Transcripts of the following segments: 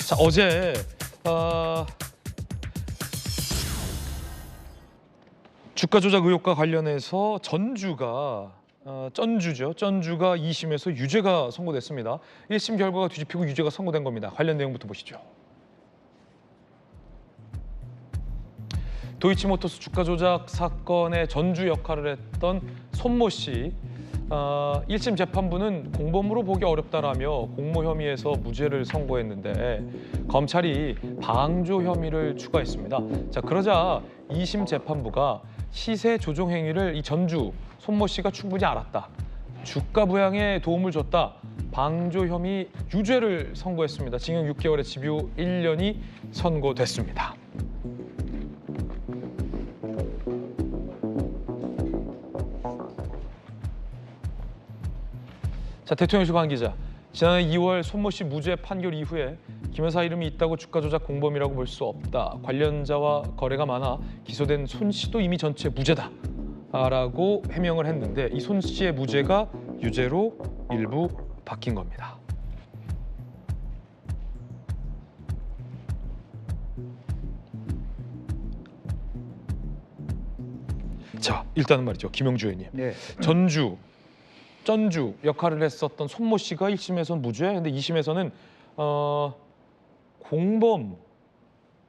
자, 어제 주가 조작 의혹과 관련해서 전주가 2심에서 유죄가 선고됐습니다. 1심 결과가 뒤집히고 유죄가 선고된 겁니다. 관련 내용부터 보시죠. 도이치모터스 주가 조작 사건의 전주 역할을 했던 손모 씨, 1심 재판부는 공범으로 보기 어렵다라며 공모 혐의에서 무죄를 선고했는데 검찰이 방조 혐의를 추가했습니다. 자, 그러자 2심 재판부가 시세 조종 행위를 이 전주 손모 씨가 충분히 알았다, 주가 부양에 도움을 줬다, 방조 혐의 유죄를 선고했습니다. 징역 6개월에 집유 1년이 선고됐습니다. 자, 대통령실 관계자, 지난해 2월 손모 씨 무죄 판결 이후에 김 여사 이름이 있다고 주가 조작 공범이라고 볼 수 없다, 관련자와 거래가 많아 기소된 손 씨도 이미 전체 무죄다라고 해명을 했는데 이 손 씨의 무죄가 유죄로 일부 바뀐 겁니다. 자, 일단은 말이죠, 김영주 의원님. 네. 전주 역할을 했었던 손모 씨가 1심에서는 무죄, 근데 2심에서는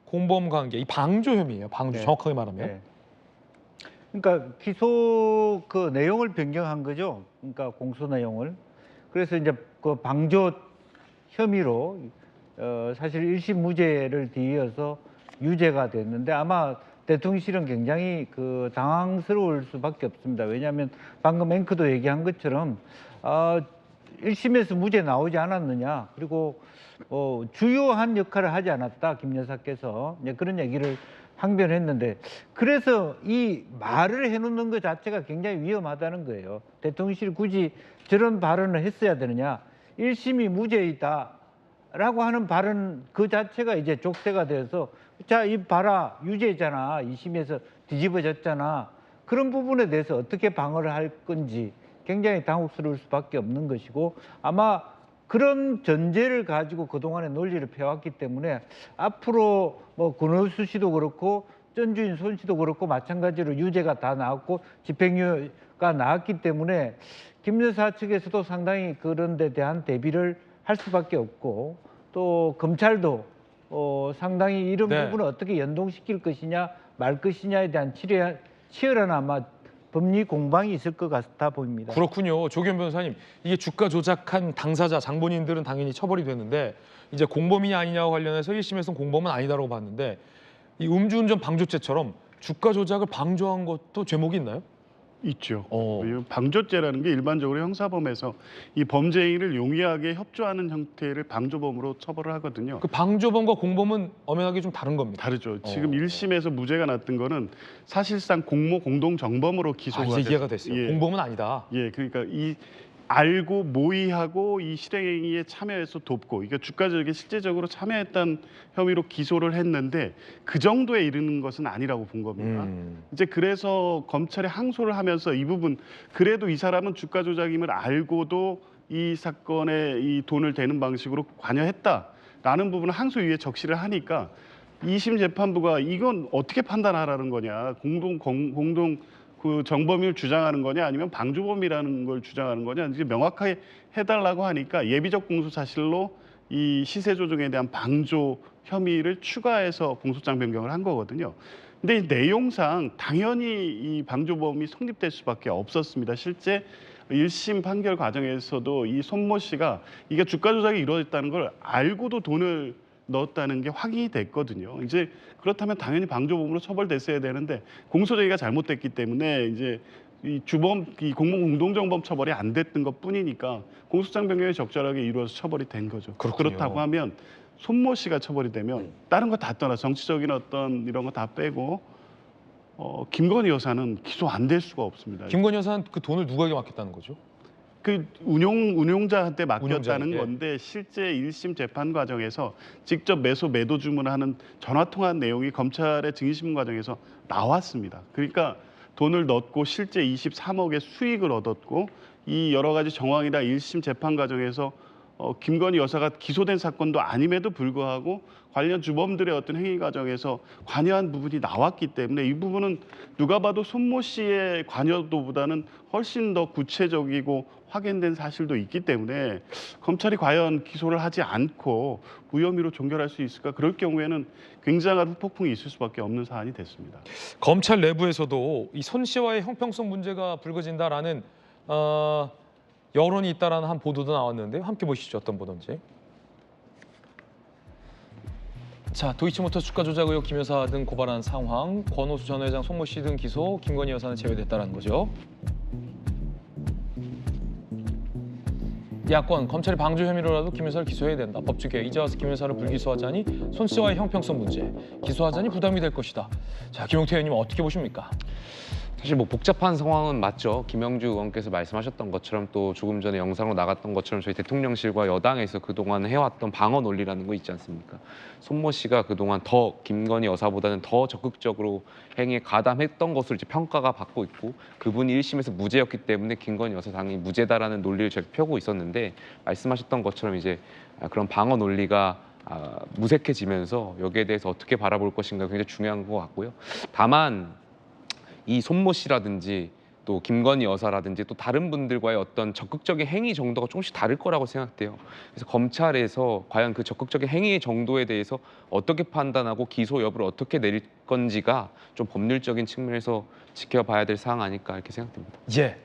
공범 관계, 이 방조 혐의예요. 방조, 네. 정확하게 말하면. 네. 그러니까 기소 그 내용을 변경한 거죠. 그러니까 공소 내용을. 그래서 이제 그 방조 혐의로 사실 1심 무죄를 뒤이어서 유죄가 됐는데 아마 대통령실은 굉장히 그 당황스러울 수밖에 없습니다. 왜냐하면 방금 앵커도 얘기한 것처럼 1심에서 무죄 나오지 않았느냐, 그리고 주요한 역할을 하지 않았다, 김 여사께서 그런 얘기를 항변했는데, 그래서 이 말을 해놓는 것 자체가 굉장히 위험하다는 거예요. 대통령실이 굳이 저런 발언을 했어야 되느냐, 1심이 무죄이다 라고 하는 발언 그 자체가 이제 족쇄가 돼서, 자, 이 봐라, 유죄잖아, 2심에서 뒤집어졌잖아, 그런 부분에 대해서 어떻게 방어를 할 건지 굉장히 당혹스러울 수밖에 없는 것이고, 아마 그런 전제를 가지고 그동안의 논리를 펴왔기 때문에 앞으로 뭐 권오수 씨도 그렇고 전주인 손 씨도 그렇고 마찬가지로 유죄가 다 나왔고 집행유예가 나왔기 때문에 김 여사 측에서도 상당히 그런 데 대한 대비를 할 수밖에 없고, 또 검찰도 상당히 이런 네. 부분을 어떻게 연동시킬 것이냐 말 것이냐에 대한 치열한 아마 법리 공방이 있을 것 같아 보입니다. 그렇군요. 조기현 변호사님, 이게 주가 조작한 당사자, 장본인들은 당연히 처벌이 되는데 이제 공범이냐 아니냐와 관련해서 1심에서는 공범은 아니다라고 봤는데, 이 음주운전 방조죄처럼 주가 조작을 방조한 것도 죄목이 있나요? 있죠. 왜냐하면 방조죄라는 게 일반적으로 형사범에서 이 범죄 행위를 용이하게 협조하는 형태를 방조범으로 처벌을 하거든요. 그 방조범과 공범은 엄연하게 좀 다른 겁니다. 다르죠. 지금 1심에서 무죄가 났던 거는 사실상 공모 공동 정범으로 기소가 이제 이해가 됐어요. 예. 공범은 아니다. 예, 그러니까 이 알고 모의하고 이 실행행위에 참여해서 돕고, 그러니까 주가 조작에 실제적으로 참여했던 혐의로 기소를 했는데 그 정도에 이르는 것은 아니라고 본 겁니다. 이제 그래서 검찰이 항소를 하면서 이 부분, 그래도 이 사람은 주가 조작임을 알고도 이 사건에 이 돈을 대는 방식으로 관여했다라는 부분을 항소 이후에 적시를 하니까 2심 재판부가 이건 어떻게 판단하라는 거냐, 공동 그 정범임을 주장하는 거냐 아니면 방조범이라는 걸 주장하는 거냐, 이제 명확하게 해달라고 하니까 예비적 공소 사실로 이 시세 조정에 대한 방조 혐의를 추가해서 공소장 변경을 한 거거든요. 근데 이 내용상 당연히 이 방조범이 성립될 수밖에 없었습니다. 실제 1심 판결 과정에서도 이 손모 씨가 이게 주가 조작이 이루어졌다는 걸 알고도 돈을 넣었다는 게 확인이 됐거든요. 이제 그렇다면 당연히 방조범으로 처벌됐어야 되는데 공소제기가 잘못됐기 때문에 이제 이 공모 공동정범 처벌이 안 됐던 것뿐이니까 공소장 변경이 적절하게 이루어서 처벌이 된 거죠. 그렇군요. 그렇다고 하면 손모 씨가 처벌이 되면 다른 거 다 떠나 정치적인 어떤 이런 거 다 빼고 김건희 여사는 기소 안 될 수가 없습니다. 김건희 여사는 그 돈을 누구에게 맡겼다는 거죠? 그 운용자한테 맡겼다는 운용자에게. 건데, 실제 1심 재판 과정에서 직접 매도 주문하는 전화 통화 내용이 검찰의 증인신문 과정에서 나왔습니다. 그러니까 돈을 넣고 실제 23억의 수익을 얻었고, 이 여러 가지 정황이나 1심 재판 과정에서 김건희 여사가 기소된 사건도 아님에도 불구하고 관련 주범들의 어떤 행위 과정에서 관여한 부분이 나왔기 때문에 이 부분은 누가 봐도 손모 씨의 관여도보다는 훨씬 더 구체적이고 확인된 사실도 있기 때문에 검찰이 과연 기소를 하지 않고 무혐의로 종결할 수 있을까? 그럴 경우에는 굉장한 후폭풍이 있을 수밖에 없는 사안이 됐습니다. 검찰 내부에서도 이 손 씨와의 형평성 문제가 불거진다라는 여론이 있다라는 한 보도도 나왔는데요. 함께 보시죠. 어떤 보도인지. 자, 도이치모터 주가 조작 의혹 김 여사 등 고발한 상황, 권오수 전 회장, 손모 씨 등 기소, 김건희 여사는 제외됐다는 거죠. 야권, 검찰이 방조 혐의로라도 김 여사를 기소해야 된다. 법조계, 이제 와서 김 여사를 불기소하자니 손 씨와의 형평성 문제, 기소하자니 부담이 될 것이다. 자, 김용태 의원님 어떻게 보십니까? 사실 뭐 복잡한 상황은 맞죠. 김영주 의원께서 말씀하셨던 것처럼 또 조금 전에 영상으로 나갔던 것처럼 저희 대통령실과 여당에서 그동안 해왔던 방어 논리라는 거 있지 않습니까? 손모 씨가 그동안 더 김건희 여사보다는 더 적극적으로 행위에 가담했던 것으로 이제 평가가 받고 있고 그분이 1심에서 무죄였기 때문에 김건희 여사 당연히 무죄다라는 논리를 저희가 펴고 있었는데 말씀하셨던 것처럼 이제 그런 방어 논리가 무색해지면서 여기에 대해서 어떻게 바라볼 것인가 굉장히 중요한 것 같고요. 다만 이 손모 씨라든지 또 김건희 여사라든지 또 다른 분들과의 어떤 적극적인 행위 정도가 조금씩 다를 거라고 생각돼요. 그래서 검찰에서 과연 그 적극적인 행위의 정도에 대해서 어떻게 판단하고 기소 여부를 어떻게 내릴 건지가 좀 법률적인 측면에서 지켜봐야 될 사항 아닐까 이렇게 생각됩니다. 예.